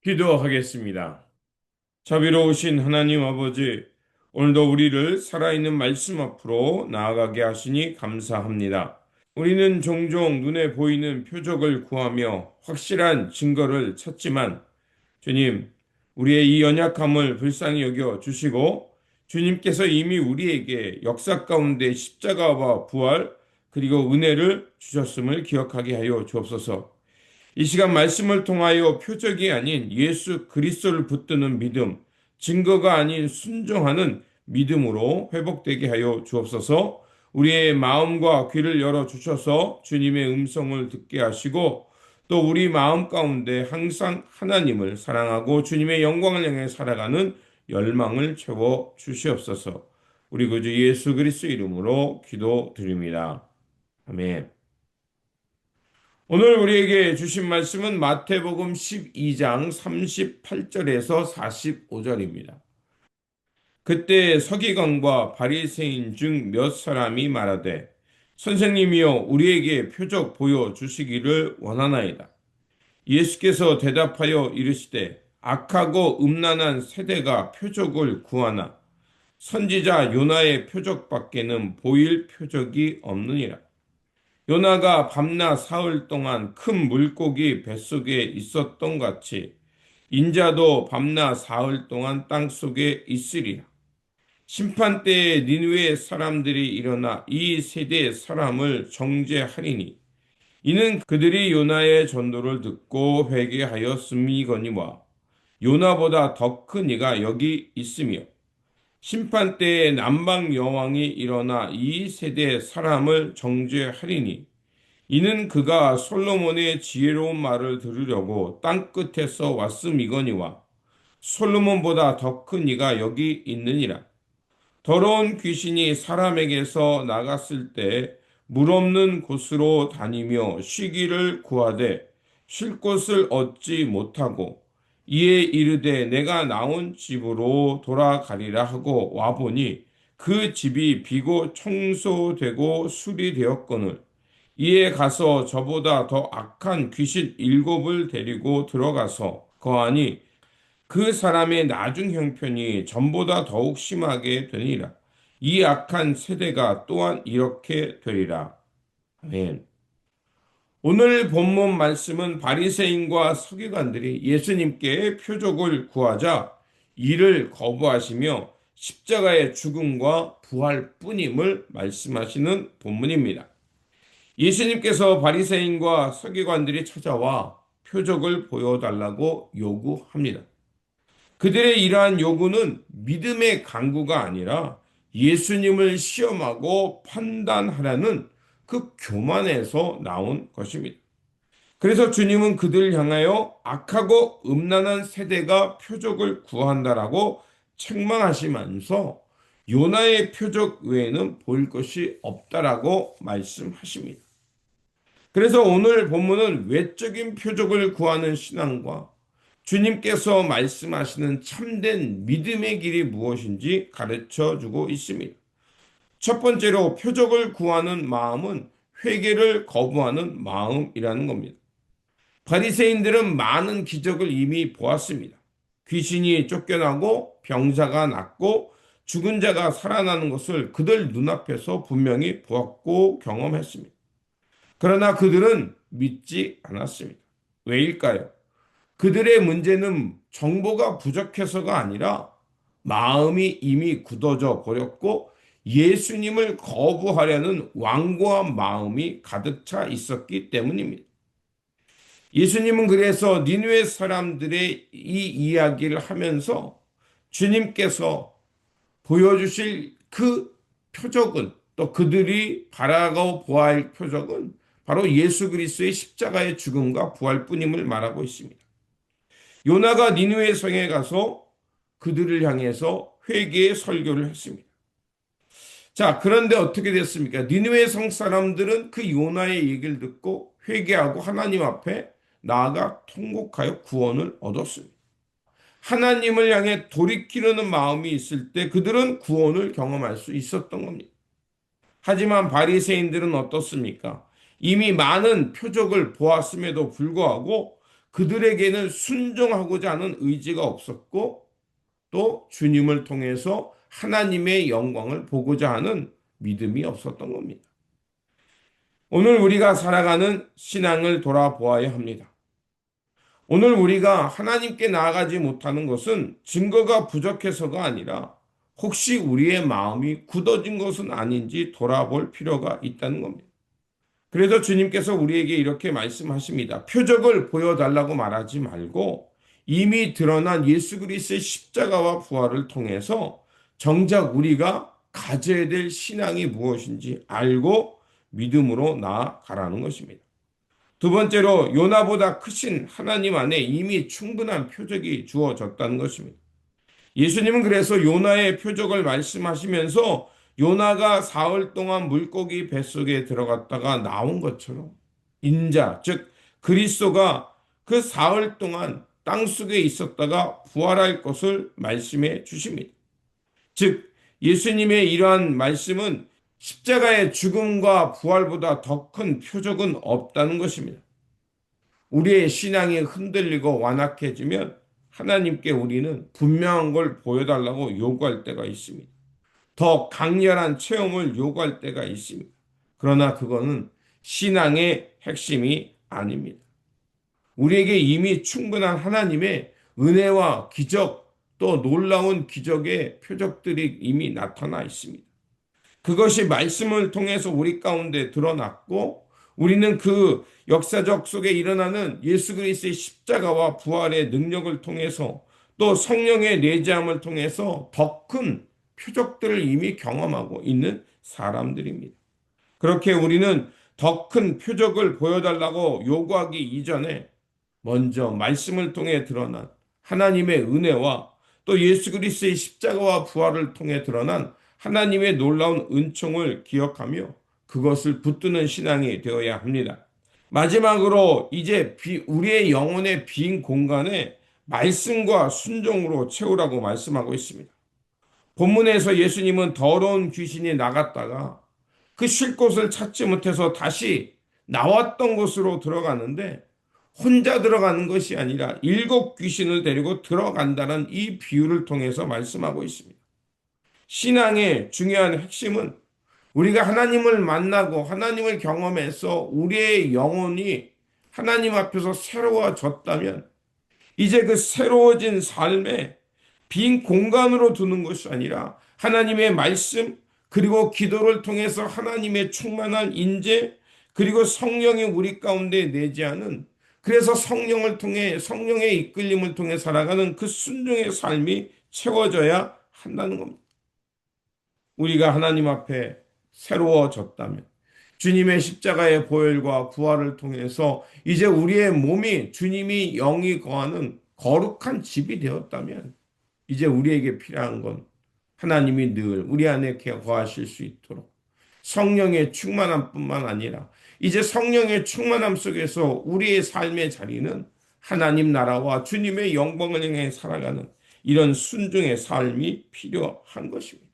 기도하겠습니다. 자비로우신 하나님 아버지, 오늘도 우리를 살아있는 말씀 앞으로 나아가게 하시니 감사합니다. 우리는 종종 눈에 보이는 표적을 구하며 확실한 증거를 찾지만 주님, 우리의 이 연약함을 불쌍히 여겨 주시고 주님께서 이미 우리에게 역사 가운데 십자가와 부활 그리고 은혜를 주셨음을 기억하게 하여 주옵소서. 이 시간 말씀을 통하여 표적이 아닌 예수 그리스도를 붙드는 믿음, 증거가 아닌 순종하는 믿음으로 회복되게 하여 주옵소서. 우리의 마음과 귀를 열어 주셔서 주님의 음성을 듣게 하시고 또 우리 마음 가운데 항상 하나님을 사랑하고 주님의 영광을 향해 살아가는 열망을 채워 주시옵소서. 우리 구주 예수 그리스도 이름으로 기도드립니다. 아멘. 오늘 우리에게 주신 말씀은 마태복음 12장 38절에서 45절입니다. 그때 서기관과 바리새인 중 몇 사람이 말하되 선생님이여 우리에게 표적 보여 주시기를 원하나이다. 예수께서 대답하여 이르시되 악하고 음란한 세대가 표적을 구하나 선지자 요나의 표적밖에는 보일 표적이 없느니라. 요나가 밤낮 사흘 동안 큰 물고기 뱃속에 있었던 같이 인자도 밤낮 사흘 동안 땅속에 있으리라. 심판 때에 니느웨 사람들이 일어나 이 세대의 사람을 정죄하리니 이는 그들이 요나의 전도를 듣고 회개하였음이거니와 요나보다 더 큰 이가 여기 있으며 심판 때에 남방 여왕이 일어나 이 세대의 사람을 정죄하리니 이는 그가 솔로몬의 지혜로운 말을 들으려고 땅 끝에서 왔음이거니와 솔로몬보다 더 큰 이가 여기 있느니라. 더러운 귀신이 사람에게서 나갔을 때 물 없는 곳으로 다니며 쉬기를 구하되 쉴 곳을 얻지 못하고 이에 이르되 내가 나온 집으로 돌아가리라 하고 와보니 그 집이 비고 청소되고 수리되었거늘 이에 가서 저보다 더 악한 귀신 일곱을 데리고 들어가서 거하니 그 사람의 나중 형편이 전보다 더욱 심하게 되니라. 이 악한 세대가 또한 이렇게 되리라. 아멘. 오늘 본문 말씀은 바리새인과 서기관들이 예수님께 표적을 구하자 이를 거부하시며 십자가의 죽음과 부활뿐임을 말씀하시는 본문입니다. 예수님께서 바리새인과 서기관들이 찾아와 표적을 보여달라고 요구합니다. 그들의 이러한 요구는 믿음의 강구가 아니라 예수님을 시험하고 판단하라는 그 교만에서 나온 것입니다. 그래서 주님은 그들을 향하여 악하고 음란한 세대가 표적을 구한다라고 책망하시면서 요나의 표적 외에는 볼 것이 없다라고 말씀하십니다. 그래서 오늘 본문은 외적인 표적을 구하는 신앙과 주님께서 말씀하시는 참된 믿음의 길이 무엇인지 가르쳐 주고 있습니다. 첫 번째로 표적을 구하는 마음은 회개를 거부하는 마음이라는 겁니다. 바리새인들은 많은 기적을 이미 보았습니다. 귀신이 쫓겨나고 병자가 낫고 죽은 자가 살아나는 것을 그들 눈앞에서 분명히 보았고 경험했습니다. 그러나 그들은 믿지 않았습니다. 왜일까요? 그들의 문제는 정보가 부족해서가 아니라 마음이 이미 굳어져 버렸고 예수님을 거부하려는 완고한 마음이 가득 차 있었기 때문입니다. 예수님은 그래서 니느웨 사람들의 이 이야기를 하면서 주님께서 보여주실 그 표적은 또 그들이 바라고 보아야 할 표적은 바로 예수 그리스도의 십자가의 죽음과 부활뿐임을 말하고 있습니다. 요나가 니느웨 성에 가서 그들을 향해서 회개의 설교를 했습니다. 자, 그런데 어떻게 됐습니까? 니느웨 성 사람들은 그 요나의 얘기를 듣고 회개하고 하나님 앞에 나아가 통곡하여 구원을 얻었습니다. 하나님을 향해 돌이키려는 마음이 있을 때 그들은 구원을 경험할 수 있었던 겁니다. 하지만 바리새인들은 어떻습니까? 이미 많은 표적을 보았음에도 불구하고 그들에게는 순종하고자 하는 의지가 없었고 또 주님을 통해서 하나님의 영광을 보고자 하는 믿음이 없었던 겁니다. 오늘 우리가 살아가는 신앙을 돌아보아야 합니다. 오늘 우리가 하나님께 나아가지 못하는 것은 증거가 부족해서가 아니라 혹시 우리의 마음이 굳어진 것은 아닌지 돌아볼 필요가 있다는 겁니다. 그래서 주님께서 우리에게 이렇게 말씀하십니다. 표적을 보여달라고 말하지 말고 이미 드러난 예수 그리스도의 십자가와 부활을 통해서 정작 우리가 가져야 될 신앙이 무엇인지 알고 믿음으로 나아가라는 것입니다. 두 번째로 요나보다 크신 하나님 안에 이미 충분한 표적이 주어졌다는 것입니다. 예수님은 그래서 요나의 표적을 말씀하시면서 요나가 사흘 동안 물고기 뱃속에 들어갔다가 나온 것처럼 인자, 즉 그리스도가 그 사흘 동안 땅속에 있었다가 부활할 것을 말씀해 주십니다. 즉 예수님의 이러한 말씀은 십자가의 죽음과 부활보다 더 큰 표적은 없다는 것입니다. 우리의 신앙이 흔들리고 완악해지면 하나님께 우리는 분명한 걸 보여달라고 요구할 때가 있습니다. 더 강렬한 체험을 요구할 때가 있습니다. 그러나 그거는 신앙의 핵심이 아닙니다. 우리에게 이미 충분한 하나님의 은혜와 기적, 또 놀라운 기적의 표적들이 이미 나타나 있습니다. 그것이 말씀을 통해서 우리 가운데 드러났고 우리는 그 역사적 속에 일어나는 예수 그리스도의 십자가와 부활의 능력을 통해서 또 성령의 내재함을 통해서 더 큰 표적들을 이미 경험하고 있는 사람들입니다. 그렇게 우리는 더 큰 표적을 보여달라고 요구하기 이전에 먼저 말씀을 통해 드러난 하나님의 은혜와 또 예수 그리스도의 십자가와 부활을 통해 드러난 하나님의 놀라운 은총을 기억하며 그것을 붙드는 신앙이 되어야 합니다. 마지막으로 이제 우리의 영혼의 빈 공간에 말씀과 순종으로 채우라고 말씀하고 있습니다. 본문에서 예수님은 더러운 귀신이 나갔다가 그 쉴 곳을 찾지 못해서 다시 나왔던 곳으로 들어가는데 혼자 들어가는 것이 아니라 7 귀신을 데리고 들어간다는 이 비유를 통해서 말씀하고 있습니다. 신앙의 중요한 핵심은 우리가 하나님을 만나고 하나님을 경험해서 우리의 영혼이 하나님 앞에서 새로워졌다면 이제 그 새로워진 삶에 빈 공간으로 두는 것이 아니라 하나님의 말씀 그리고 기도를 통해서 하나님의 충만한 인재 그리고 성령이 우리 가운데 내재하는 그래서 성령을 통해 성령의 이끌림을 통해 살아가는 그 순종의 삶이 채워져야 한다는 겁니다. 우리가 하나님 앞에 새로워졌다면 주님의 십자가의 보혈과 부활을 통해서 이제 우리의 몸이 주님이 영이 거하는 거룩한 집이 되었다면 이제 우리에게 필요한 건 하나님이 늘 우리 안에 거하실 수 있도록 성령의 충만함 뿐만 아니라 이제 성령의 충만함 속에서 우리의 삶의 자리는 하나님 나라와 주님의 영광을 향해 살아가는 이런 순종의 삶이 필요한 것입니다.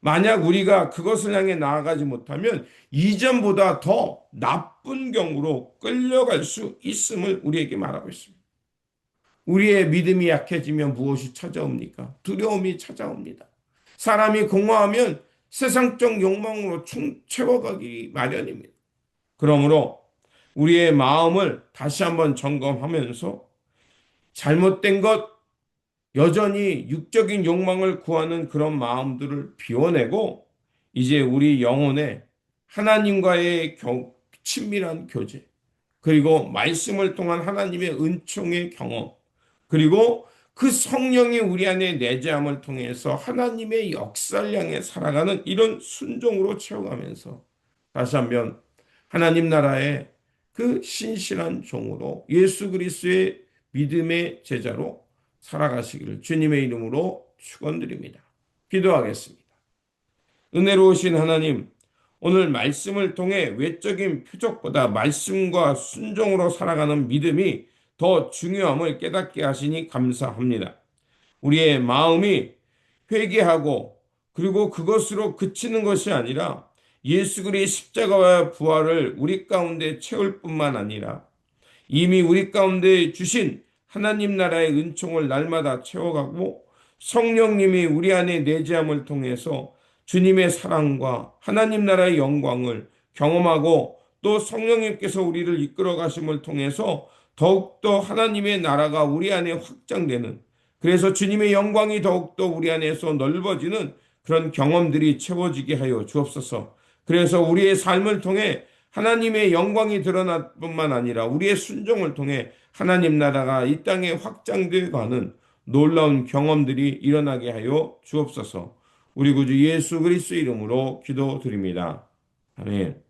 만약 우리가 그것을 향해 나아가지 못하면 이전보다 더 나쁜 경우로 끌려갈 수 있음을 우리에게 말하고 있습니다. 우리의 믿음이 약해지면 무엇이 찾아옵니까? 두려움이 찾아옵니다. 사람이 공허하면 세상적 욕망으로 채워가기 마련입니다. 그러므로 우리의 마음을 다시 한번 점검하면서 잘못된 것, 여전히 육적인 욕망을 구하는 그런 마음들을 비워내고 이제 우리 영혼에 하나님과의 친밀한 교제, 그리고 말씀을 통한 하나님의 은총의 경험, 그리고 그 성령이 우리 안에 내재함을 통해서 하나님의 역사를 향해 살아가는 이런 순종으로 채워가면서 다시 한번 하나님 나라의 그 신실한 종으로 예수 그리스도의 믿음의 제자로 살아가시기를 주님의 이름으로 축원드립니다. 기도하겠습니다. 은혜로우신 하나님, 오늘 말씀을 통해 외적인 표적보다 말씀과 순종으로 살아가는 믿음이 더 중요함을 깨닫게 하시니 감사합니다. 우리의 마음이 회개하고 그리고 그것으로 그치는 것이 아니라 예수 그리스도의 십자가와 부활을 우리 가운데 채울 뿐만 아니라 이미 우리 가운데 주신 하나님 나라의 은총을 날마다 채워가고 성령님이 우리 안에 내재함을 통해서 주님의 사랑과 하나님 나라의 영광을 경험하고 또 성령님께서 우리를 이끌어 가심을 통해서 더욱더 하나님의 나라가 우리 안에 확장되는, 그래서 주님의 영광이 더욱더 우리 안에서 넓어지는 그런 경험들이 채워지게 하여 주옵소서. 그래서 우리의 삶을 통해 하나님의 영광이 드러날 뿐만 아니라 우리의 순종을 통해 하나님 나라가 이 땅에 확장되어 가는 놀라운 경험들이 일어나게 하여 주옵소서. 우리 구주 예수 그리스도 이름으로 기도드립니다. 아멘.